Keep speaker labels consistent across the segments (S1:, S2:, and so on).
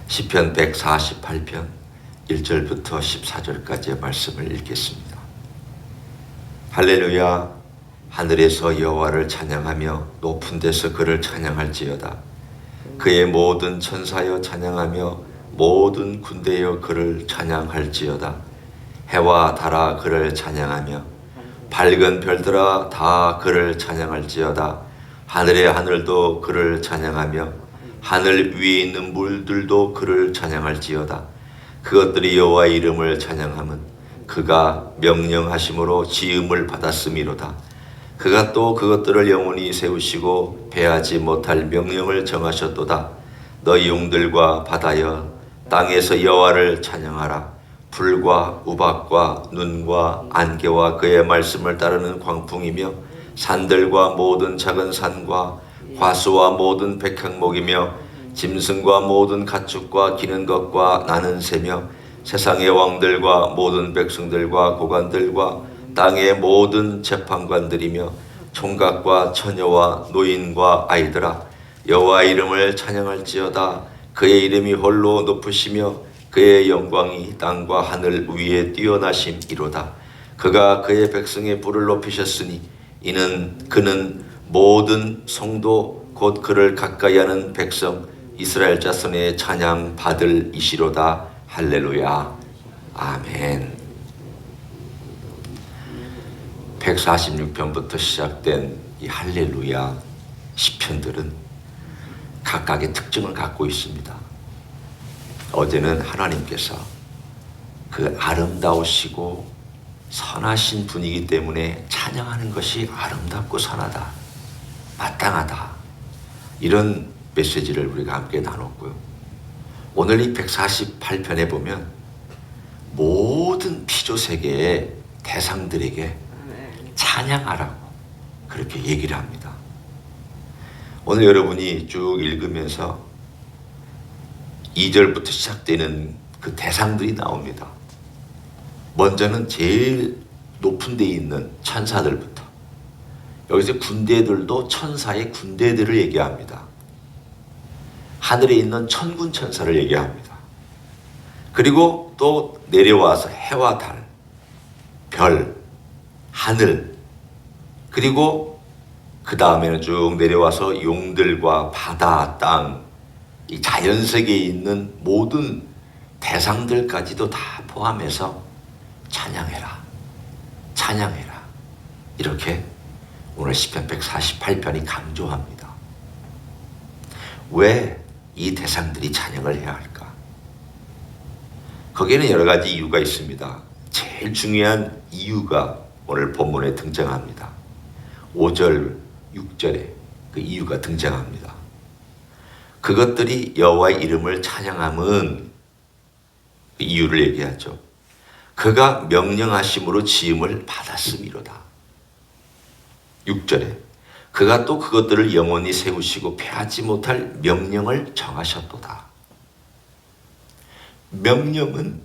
S1: 시편 148편 1절부터 14절까지의 말씀을 읽겠습니다. 할렐루야. 하늘에서 여호와를 찬양하며 높은 데서 그를 찬양할지어다. 그의 모든 천사여 찬양하며 모든 군대여 그를 찬양할지어다. 해와 달아 그를 찬양하며 밝은 별들아 다 그를 찬양할지어다. 하늘의 하늘도 그를 찬양하며 하늘 위에 있는 물들도 그를 찬양할지어다. 그것들이 여호와의 이름을 찬양함은 그가 명령하심으로 지음을 받았음이로다. 그가 또 그것들을 영원히 세우시고 패하지 못할 명령을 정하셨도다. 너희 용들과 바다여 땅에서 여호와를 찬양하라. 불과 우박과 눈과 안개와 그의 말씀을 따르는 광풍이며 산들과 모든 작은 산과 과수와 모든 백향목이며 짐승과 모든 가축과 기는 것과 나는 새며 세상의 왕들과 모든 백성들과 고관들과 땅의 모든 재판관들이며 총각과 처녀와 노인과 아이들아 여호와의 이름을 찬양할지어다. 그의 이름이 홀로 높으시며 그의 영광이 땅과 하늘 위에 뛰어나심이로다. 그가 그의 백성의 부를 높이셨으니 그는 모든 성도 곧 그를 가까이하는 백성 이스라엘 자손의 찬양 받을 이시로다. 할렐루야. 아멘. 146편부터 시작된 이 할렐루야 시편들은 각각의 특징을 갖고 있습니다. 어제는 하나님께서 그 아름다우시고 선하신 분이기 때문에 찬양하는 것이 아름답고 선하다, 마땅하다, 이런 메시지를 우리가 함께 나눴고요. 오늘 이 148편에 보면 모든 피조세계의 대상들에게 찬양하라고 그렇게 얘기를 합니다. 오늘 여러분이 쭉 읽으면서 2절부터 시작되는 그 대상들이 나옵니다. 먼저는 제일 높은 데 있는 천사들부터. 여기서 군대들도 천사의 군대들을 얘기합니다. 하늘에 있는 천군 천사를 얘기합니다. 그리고 또 내려와서 해와 달, 별, 하늘, 그리고 그 다음에는 쭉 내려와서 용들과 바다, 땅, 이 자연세계에 있는 모든 대상들까지도 다 포함해서 찬양해라, 찬양해라, 이렇게 오늘 시편 148편이 강조합니다. 왜 이 대상들이 찬양을 해야 할까? 거기에는 여러 가지 이유가 있습니다. 제일 중요한 이유가 오늘 본문에 등장합니다. 5절, 6절에 그 이유가 등장합니다. 그것들이 여호와의 이름을 찬양함은 그 이유를 얘기하죠. 그가 명령하심으로 지음을 받았음이로다. 6절에 그가 또 그것들을 영원히 세우시고 패하지 못할 명령을 정하셨도다. 명령은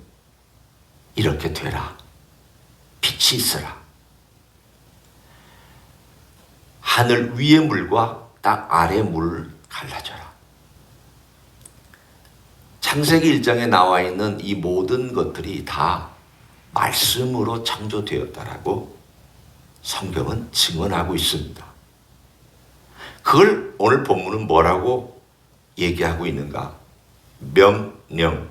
S1: 이렇게 되라. 빛이 있으라. 하늘 위의 물과 땅 아래 물을 갈라져라. 창세기 1장에 나와 있는 이 모든 것들이 다 말씀으로 창조되었다라고 성경은 증언하고 있습니다. 그걸 오늘 본문은 뭐라고 얘기하고 있는가? 명령.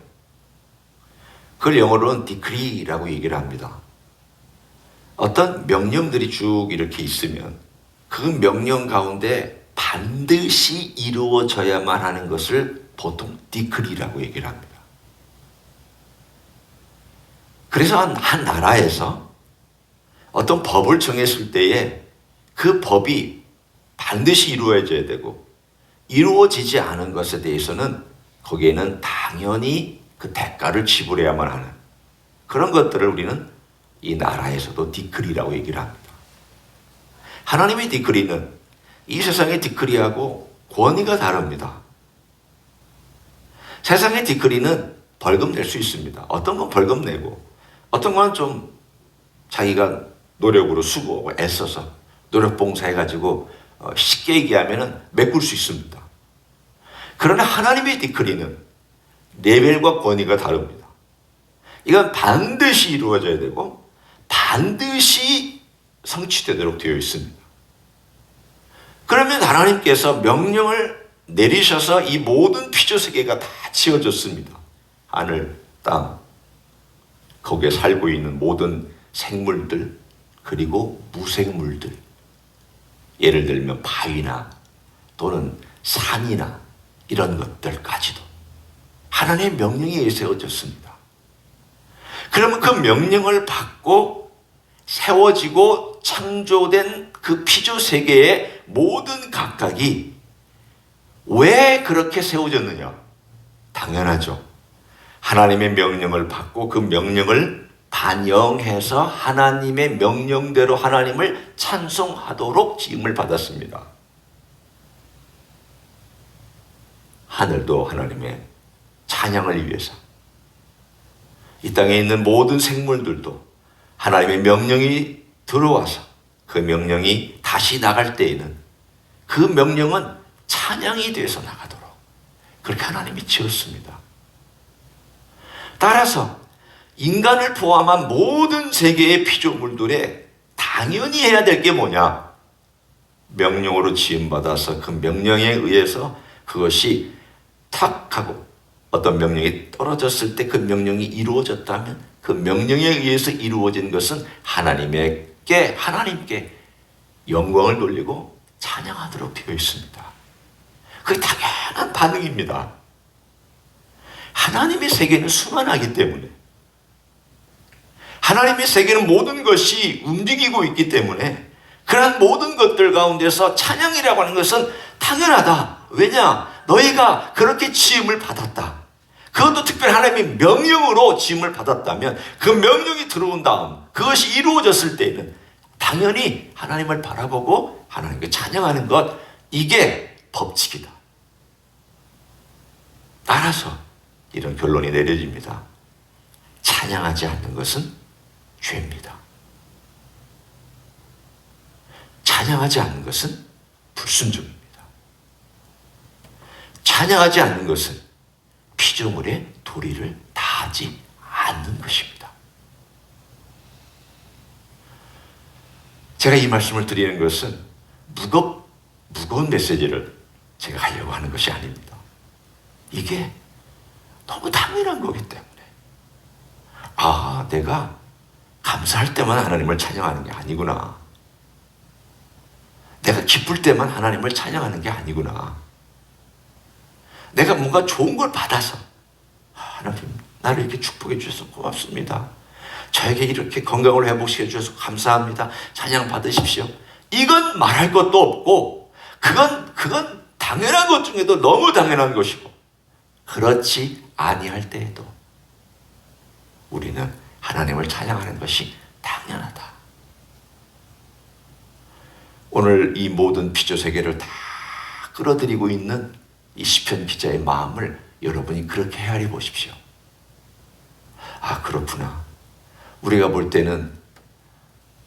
S1: 그걸 영어로는 decree라고 얘기를 합니다. 어떤 명령들이 쭉 이렇게 있으면 그 명령 가운데 반드시 이루어져야만 하는 것을 보통 decree라고 얘기를 합니다. 그래서 한 나라에서 어떤 법을 정했을 때에 그 법이 반드시 이루어져야 되고 이루어지지 않은 것에 대해서는 거기에는 당연히 그 대가를 지불해야만 하는 그런 것들을 우리는 이 나라에서도 디크리라고 얘기를 합니다. 하나님의 디크리는 이 세상의 디크리하고 권위가 다릅니다. 세상의 디크리는 벌금 낼 수 있습니다. 어떤 건 벌금 내고 어떤 건 좀 자기가 노력으로 수고하고 애써서 노력 봉사해가지고 쉽게 얘기하면 메꿀 수 있습니다. 그러나 하나님의 디크리는 레벨과 권위가 다릅니다. 이건 반드시 이루어져야 되고 반드시 성취되도록 되어 있습니다. 그러면 하나님께서 명령을 내리셔서 이 모든 피조세계가 다 지어졌습니다. 하늘, 땅, 거기에 살고 있는 모든 생물들, 그리고 무생물들, 예를 들면 바위나 또는 산이나 이런 것들까지도 하나님의 명령에 의해 세워졌습니다. 그러면 그 명령을 받고 세워지고 창조된 그 피조세계의 모든 각각이 왜 그렇게 세워졌느냐? 당연하죠. 하나님의 명령을 받고 그 명령을 반영해서 하나님의 명령대로 하나님을 찬송하도록 지음을 받았습니다. 하늘도 하나님의 찬양을 위해서, 이 땅에 있는 모든 생물들도 하나님의 명령이 들어와서 그 명령이 다시 나갈 때에는 그 명령은 찬양이 돼서 나가도록 그렇게 하나님이 지었습니다. 따라서 인간을 포함한 모든 세계의 피조물들에 당연히 해야 될 게 뭐냐? 명령으로 지음받아서 그 명령에 의해서 그것이 탁 하고 어떤 명령이 떨어졌을 때 그 명령이 이루어졌다면 그 명령에 의해서 이루어진 것은 하나님께 영광을 돌리고 찬양하도록 되어 있습니다. 그게 당연한 반응입니다. 하나님의 세계는 수만하기 때문에, 하나님의 세계는 모든 것이 움직이고 있기 때문에 그런 모든 것들 가운데서 찬양이라고 하는 것은 당연하다. 왜냐? 너희가 그렇게 지음을 받았다. 그것도 특별히 하나님의 명령으로 지음을 받았다면 그 명령이 들어온 다음 그것이 이루어졌을 때에는 당연히 하나님을 바라보고 하나님께 찬양하는 것, 이게 법칙이다. 따라서 이런 결론이 내려집니다. 찬양하지 않는 것은 죄입니다. 찬양하지 않는 것은 불순종입니다. 찬양하지 않는 것은 피조물의 도리를 다하지 않는 것입니다. 제가 이 말씀을 드리는 것은 무거운 메시지를 제가 하려고 하는 것이 아닙니다. 이게 너무 당연한 거기 때문에, 내가 감사할 때만 하나님을 찬양하는 게 아니구나. 내가 기쁠 때만 하나님을 찬양하는 게 아니구나. 내가 뭔가 좋은 걸 받아서, 하나님 나를 이렇게 축복해 주셔서 고맙습니다. 저에게 이렇게 건강을 회복시켜 주셔서 감사합니다. 찬양 받으십시오. 이건 말할 것도 없고, 그건 당연한 것 중에도 너무 당연한 것이고, 그렇지 아니할 때에도 우리는 하나님을 찬양하는 것이 당연하다. 오늘 이 모든 피조세계를 다 끌어들이고 있는 이 시편 기자의 마음을 여러분이 그렇게 헤아려 보십시오. 그렇구나. 우리가 볼 때는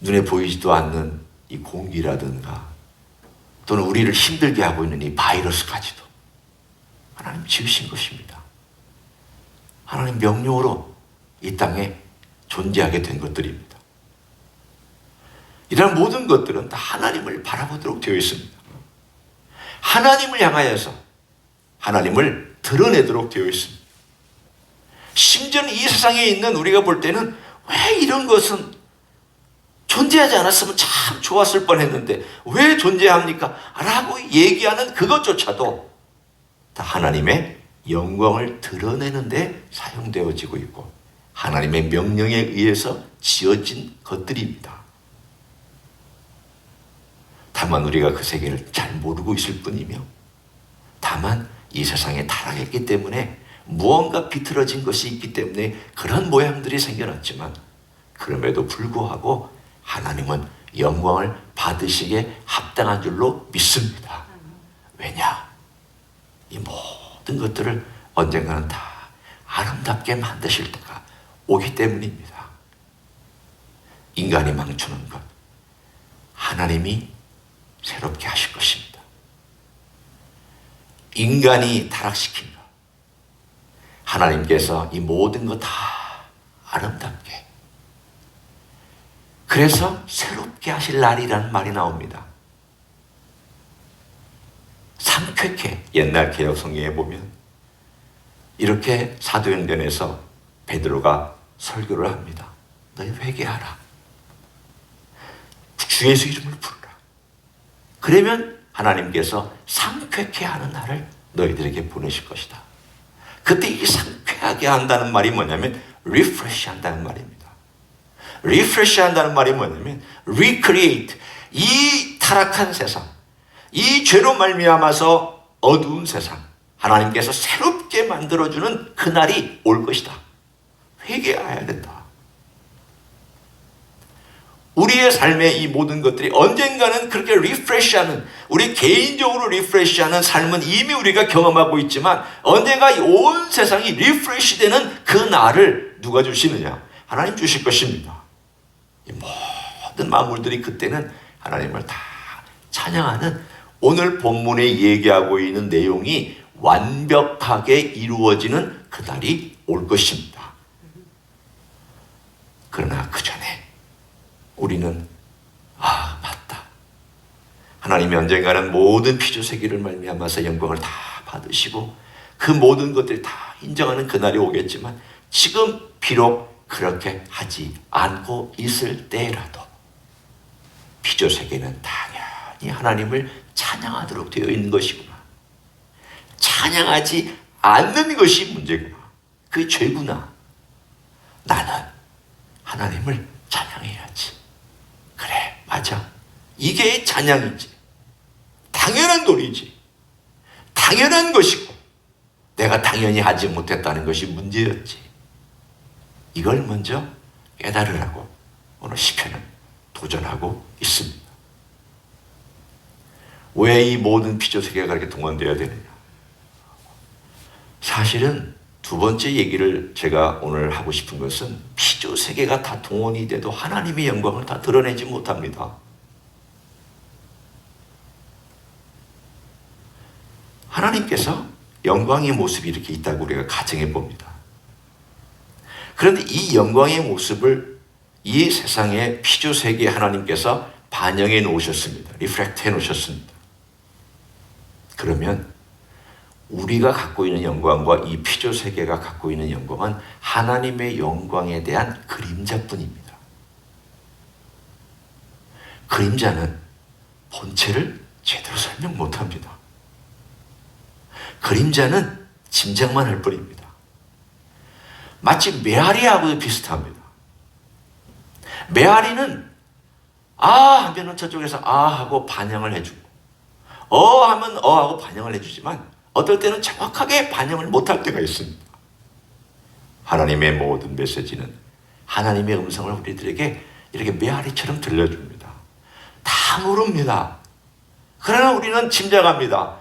S1: 눈에 보이지도 않는 이 공기라든가 또는 우리를 힘들게 하고 있는 이 바이러스까지도 하나님 지으신 것입니다. 하나님 명령으로 이 땅에 존재하게 된 것들입니다. 이런 모든 것들은 다 하나님을 바라보도록 되어 있습니다. 하나님을 향하여서 하나님을 드러내도록 되어 있습니다. 심지어는 이 세상에 있는 우리가 볼 때는 왜 이런 것은 존재하지 않았으면 참 좋았을 뻔했는데 왜 존재합니까? 라고 얘기하는 그것조차도 다 하나님의 영광을 드러내는 데 사용되어지고 있고 하나님의 명령에 의해서 지어진 것들입니다. 다만 우리가 그 세계를 잘 모르고 있을 뿐이며, 다만 이 세상에 타락했기 때문에 무언가 비틀어진 것이 있기 때문에 그런 모양들이 생겨났지만, 그럼에도 불구하고 하나님은 영광을 받으시기에 합당한 줄로 믿습니다. 왜냐? 이 모든 것들을 언젠가는 다 아름답게 만드실 때가 오기 때문입니다. 인간이 망치는 것, 하나님이 새롭게 하실 것입니다. 인간이 타락시킨 것, 하나님께서 이 모든 것 다 아름답게, 그래서 새롭게 하실 날이라는 말이 나옵니다. 상쾌케, 옛날 개역 성경에 보면 이렇게 사도행전에서 베드로가 설교를 합니다. 너희 회개하라. 주 예수 이름을 부르라. 그러면 하나님께서 상쾌케 하는 날을 너희들에게 보내실 것이다. 그때 이 상쾌하게 한다는 말이 뭐냐면 리프레시 한다는 말입니다. 리프레시 한다는 말이 뭐냐면 recreate, 이 타락한 세상, 이 죄로 말미암아서 어두운 세상, 하나님께서 새롭게 만들어주는 그날이 올 것이다. 회개해야 된다. 우리의 삶의 이 모든 것들이 언젠가는 그렇게 리프레시하는, 우리 개인적으로 리프레시하는 삶은 이미 우리가 경험하고 있지만 언젠가 이 온 세상이 리프레시되는 그 날을 누가 주시느냐? 하나님 주실 것입니다. 이 모든 만물들이 그때는 하나님을 다 찬양하는, 오늘 본문에 얘기하고 있는 내용이 완벽하게 이루어지는 그날이 올 것입니다. 그러나 그 전에 우리는 맞다. 하나님이 언젠가는 모든 피조세계를 말미암아서 영광을 다 받으시고 그 모든 것들이 다 인정하는 그날이 오겠지만 지금 비록 그렇게 하지 않고 있을 때라도 피조세계는 당연히 하나님을 찬양하도록 되어 있는 것이구나. 찬양하지 않는 것이 문제구나. 그게 죄구나. 나는 하나님을 찬양해야지. 그래, 맞아. 이게 찬양이지. 당연한 도리지. 당연한 것이고 내가 당연히 하지 못했다는 것이 문제였지. 이걸 먼저 깨달으라고 오늘 시편은 도전하고 있습니다. 왜 이 모든 피조세계가 그렇게 동원되어야 되느냐? 사실은 두 번째 얘기를 제가 오늘 하고 싶은 것은 피조세계가 다 동원이 돼도 하나님의 영광을 다 드러내지 못합니다. 하나님께서 영광의 모습이 이렇게 있다고 우리가 가정해 봅니다. 그런데 이 영광의 모습을 이 세상의 피조세계에 하나님께서 반영해 놓으셨습니다. 리프렉트 해 놓으셨습니다. 그러면 우리가 갖고 있는 영광과 이 피조세계가 갖고 있는 영광은 하나님의 영광에 대한 그림자뿐입니다. 그림자는 본체를 제대로 설명 못합니다. 그림자는 짐작만 할 뿐입니다. 마치 메아리하고 비슷합니다. 메아리는 하면은 저쪽에서 하고 반영을 해주고 하면 하고 반영을 해주지만 어떨 때는 정확하게 반영을 못할 때가 있습니다. 하나님의 모든 메시지는 하나님의 음성을 우리들에게 이렇게 메아리처럼 들려줍니다. 다 모릅니다. 그러나 우리는 짐작합니다.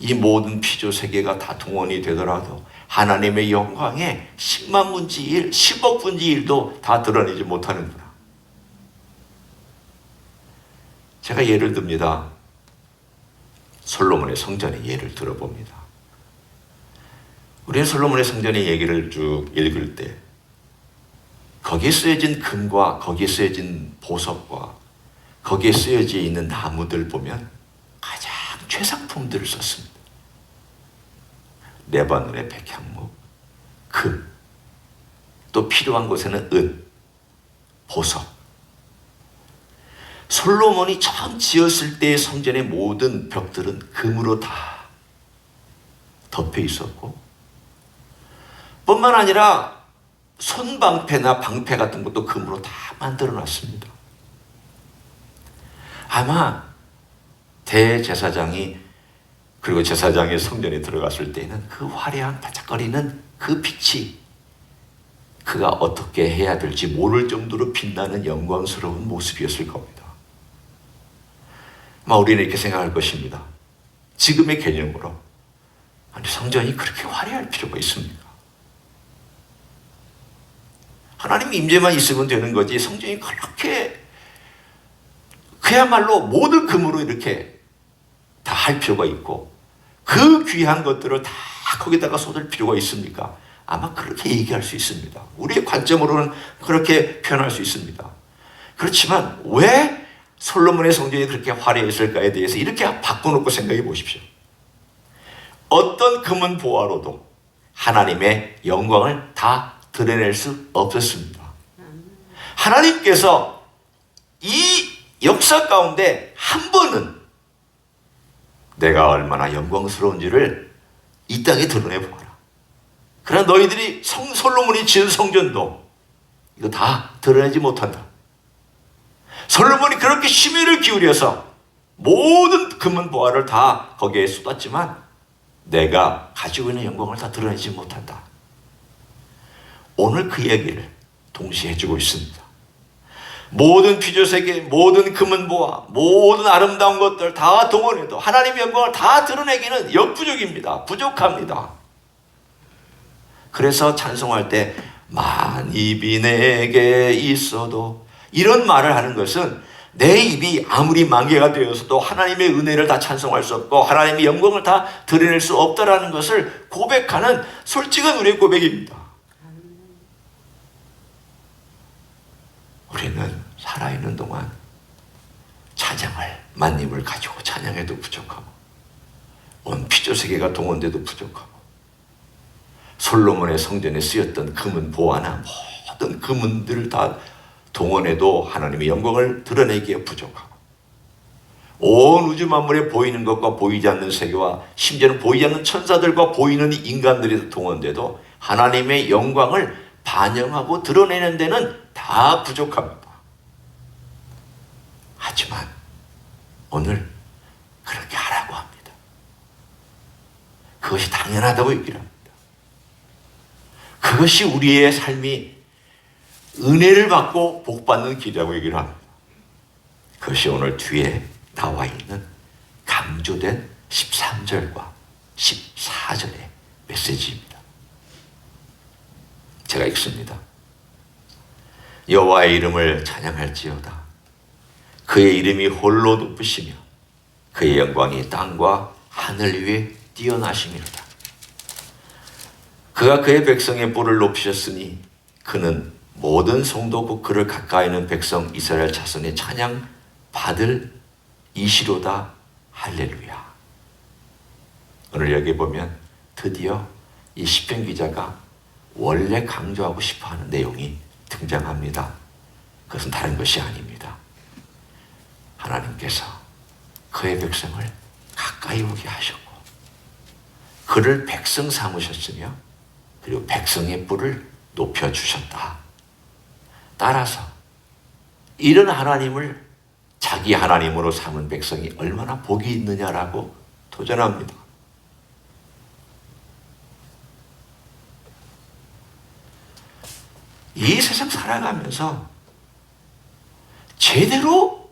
S1: 이 모든 피조세계가 다 동원이 되더라도 하나님의 영광에 10만 분지 1, 10억 분지 1도 다 드러내지 못하는구나. 제가 예를 듭니다. 솔로몬의 성전의 예를 들어봅니다. 우리는 솔로몬의 성전의 얘기를 쭉 읽을 때 거기에 쓰여진 금과 거기에 쓰여진 보석과 거기에 쓰여져 있는 나무들 보면 가장 최상품들을 썼습니다. 레바논의 백향목, 금, 또 필요한 곳에는 은, 보석. 솔로몬이 처음 지었을 때의 성전의 모든 벽들은 금으로 다 덮여 있었고 뿐만 아니라 손방패나 방패 같은 것도 금으로 다 만들어 놨습니다. 아마 대제사장이 그리고 제사장의 성전에 들어갔을 때는 그 화려한 반짝거리는 그 빛이 그가 어떻게 해야 될지 모를 정도로 빛나는 영광스러운 모습이었을 겁니다. 우리는 이렇게 생각할 것입니다. 지금의 개념으로 성전이 그렇게 화려할 필요가 있습니까? 하나님 임재만 있으면 되는 거지 성전이 그렇게 그야말로 모든 금으로 이렇게 다 할 필요가 있고 그 귀한 것들을 다 거기다가 쏟을 필요가 있습니까? 아마 그렇게 얘기할 수 있습니다. 우리의 관점으로는 그렇게 표현할 수 있습니다. 그렇지만 왜 솔로몬의 성전이 그렇게 화려했을까에 대해서 이렇게 바꿔놓고 생각해 보십시오. 어떤 금은 보화로도 하나님의 영광을 다 드러낼 수 없었습니다. 하나님께서 이 역사 가운데 한 번은 내가 얼마나 영광스러운지를 이 땅에 드러내보아라. 그러나 너희들이 솔로몬이 지은 성전도 이거 다 드러내지 못한다. 솔로몬이 그렇게 심혈을 기울여서 모든 금은 보화를 다 거기에 쏟았지만 내가 가지고 있는 영광을 다 드러내지 못한다. 오늘 그 얘기를 동시에 해주고 있습니다. 모든 피조세계, 모든 금은 보화, 모든 아름다운 것들 다 동원해도 하나님의 영광을 다 드러내기는 역부족입니다. 부족합니다. 그래서 찬송할 때 만입이 내게 있어도 이런 말을 하는 것은 내 입이 아무리 만개가 되어서도 하나님의 은혜를 다 찬송할 수 없고 하나님의 영광을 다 드러낼 수 없다라는 것을 고백하는 솔직한 우리의 고백입니다. 우리는 살아있는 동안 찬양을 만님을 가지고 찬양해도 부족하고 온 피조세계가 동원돼도 부족하고 솔로몬의 성전에 쓰였던 금은 보화나 모든 금은들을 다 동원해도 하나님의 영광을 드러내기에 부족하고 온 우주 만물에 보이는 것과 보이지 않는 세계와 심지어는 보이지 않는 천사들과 보이는 인간들이 동원돼도 하나님의 영광을 반영하고 드러내는 데는 다 부족합니다. 하지만 오늘 그렇게 하라고 합니다. 그것이 당연하다고 얘기를 합니다. 그것이 우리의 삶이 은혜를 받고 복받는 길이라고 얘기를 합니다. 그것이 오늘 뒤에 나와 있는 강조된 13절과 14절의 메시지입니다. 제가 읽습니다. 여호와의 이름을 찬양할지어다. 그의 이름이 홀로 높으시며 그의 영광이 땅과 하늘 위에 뛰어나심이로다. 그가 그의 백성의 뿔을 높이셨으니 그는 모든 성도고 그를 가까이 있는 백성 이스라엘 자손의 찬양 받을 이시로다. 할렐루야. 오늘 여기 보면 드디어 이 시편 기자가 원래 강조하고 싶어하는 내용이 등장합니다. 그것은 다른 것이 아닙니다. 하나님께서 그의 백성을 가까이 오게 하셨고 그를 백성 삼으셨으며 그리고 백성의 뿔을 높여주셨다. 따라서 이런 하나님을 자기 하나님으로 삼은 백성이 얼마나 복이 있느냐라고 도전합니다. 이 세상 살아가면서 제대로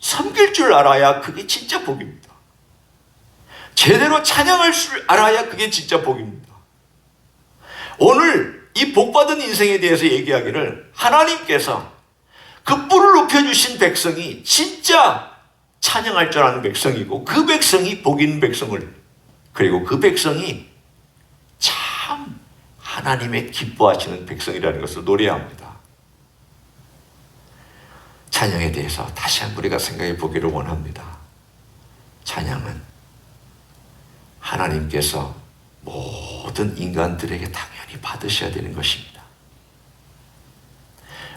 S1: 섬길 줄 알아야 그게 진짜 복입니다. 제대로 찬양할 줄 알아야 그게 진짜 복입니다. 오늘 이 복받은 인생에 대해서 얘기하기를 하나님께서 그 뿔을 높여주신 백성이 진짜 찬양할 줄 아는 백성이고 그 백성이 복 있는 백성을 그리고 그 백성이 참 하나님의 기뻐하시는 백성이라는 것을 노래합니다. 찬양에 대해서 다시 한번 우리가 생각해 보기를 원합니다. 찬양은 하나님께서 모든 인간들에게 당연히 받으셔야 되는 것입니다.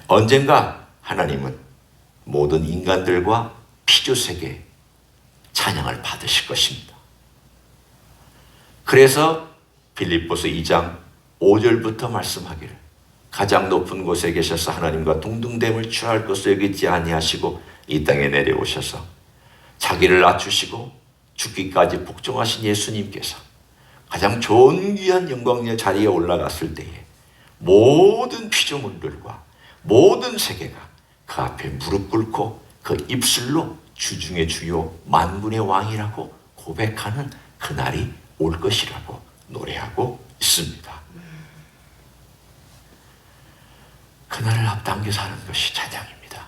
S1: 언젠가 하나님은 모든 인간들과 피조세계 찬양을 받으실 것입니다. 그래서 빌립보서 2장 5절부터 말씀하기를 가장 높은 곳에 계셔서 하나님과 동등됨을 취할 것을 여기지 아니하시고 이 땅에 내려오셔서 자기를 낮추시고 죽기까지 복종하신 예수님께서 가장 존귀한 영광의 자리에 올라갔을 때에 모든 피조물들과 모든 세계가 그 앞에 무릎 꿇고 그 입술로 주중의 주요 만군의 왕이라고 고백하는 그날이 올 것이라고 노래하고 있습니다. 그날을 앞당겨서 하는 것이 찬양입니다.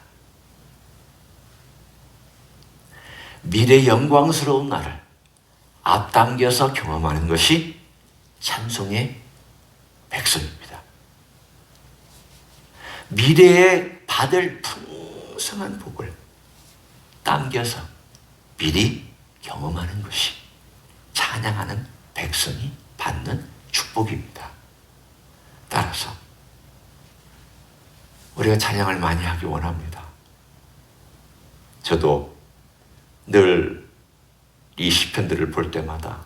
S1: 미래 영광스러운 날을 앞당겨서 경험하는 것이 찬송의 백성입니다. 미래에 받을 풍성한 복을 당겨서 미리 경험하는 것이 찬양하는 백성이 받는 축복입니다. 따라서 우리가 찬양을 많이 하기 원합니다. 저도 늘 이 시편들을 볼 때마다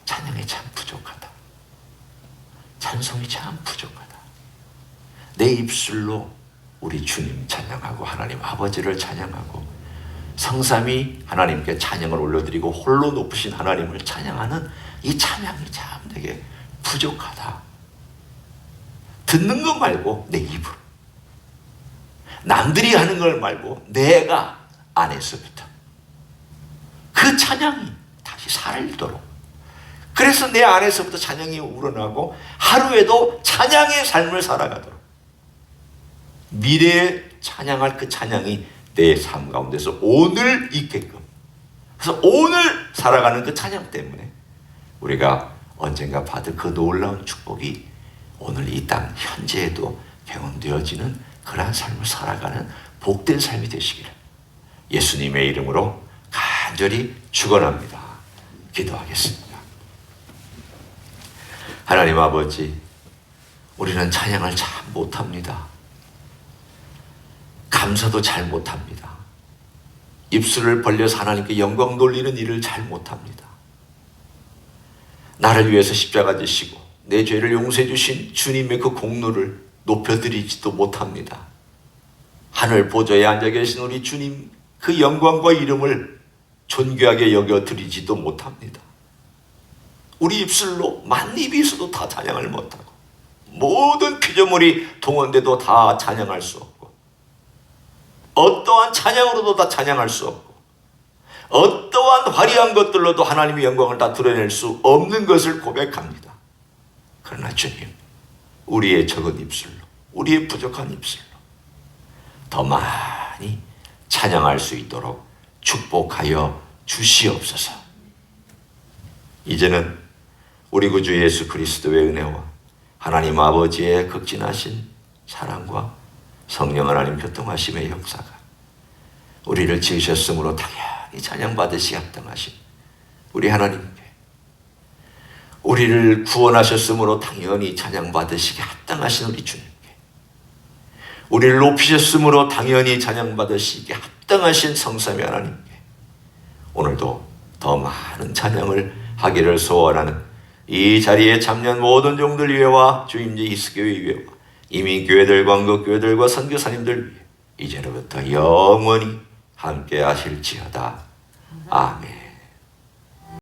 S1: 찬양이 참 부족하다. 찬송이 참 부족하다. 내 입술로 우리 주님 찬양하고 하나님 아버지를 찬양하고 성삼위 하나님께 찬양을 올려드리고 홀로 높으신 하나님을 찬양하는 이 찬양이 참 되게 부족하다. 듣는 것 말고 내 입으로, 남들이 하는 걸 말고 내가 안에서부터 그 찬양이 다시 살도록, 그래서 내 안에서부터 찬양이 우러나고 하루에도 찬양의 삶을 살아가도록, 미래에 찬양할 그 찬양이 내 삶 가운데서 오늘 있게끔, 그래서 오늘 살아가는 그 찬양 때문에 우리가 언젠가 받을 그 놀라운 축복이 오늘 이 땅 현재에도 경험되어지는 그러한 삶을 살아가는 복된 삶이 되시기를 예수님의 이름으로 간절히 축원합니다. 기도하겠습니다. 하나님 아버지, 우리는 찬양을 참 못합니다. 감사도 잘 못합니다. 입술을 벌려서 하나님께 영광 돌리는 일을 잘 못합니다. 나를 위해서 십자가 지시고 내 죄를 용서해 주신 주님의 그 공로를 높여드리지도 못합니다. 하늘 보좌에 앉아 계신 우리 주님 그 영광과 이름을 존귀하게 여겨드리지도 못합니다. 우리 입술로 만입이 있어도 다 찬양을 못하고 모든 피조물이 동원돼도 다 찬양할 수 없고 어떠한 찬양으로도 다 찬양할 수 없고 어떠한 화려한 것들로도 하나님의 영광을 다 드러낼 수 없는 것을 고백합니다. 그러나 주님, 우리의 적은 입술로, 우리의 부족한 입술로 더 많이 찬양할 수 있도록 축복하여 주시옵소서. 이제는 우리 구주 예수 그리스도의 은혜와 하나님 아버지의 극진하신 사랑과 성령 하나님 교통하심의 역사가 우리를 지으셨으므로 당연히 찬양받으시 합당하신 우리 하나님께, 우리를 구원하셨으므로 당연히 찬양받으시기 합당하신 우리 주님께, 우리를 높이셨으므로 당연히 찬양받으시기 합당하신 성삼위 하나님께 오늘도 더 많은 찬양을 하기를 소원하는 이 자리에 참여한 모든 종들 위에와 주임제 이스교회 위에와 이미 교회들과 한국교회들과 선교사님들 위해 이제로부터 영원히 함께 하실지어다. 아멘.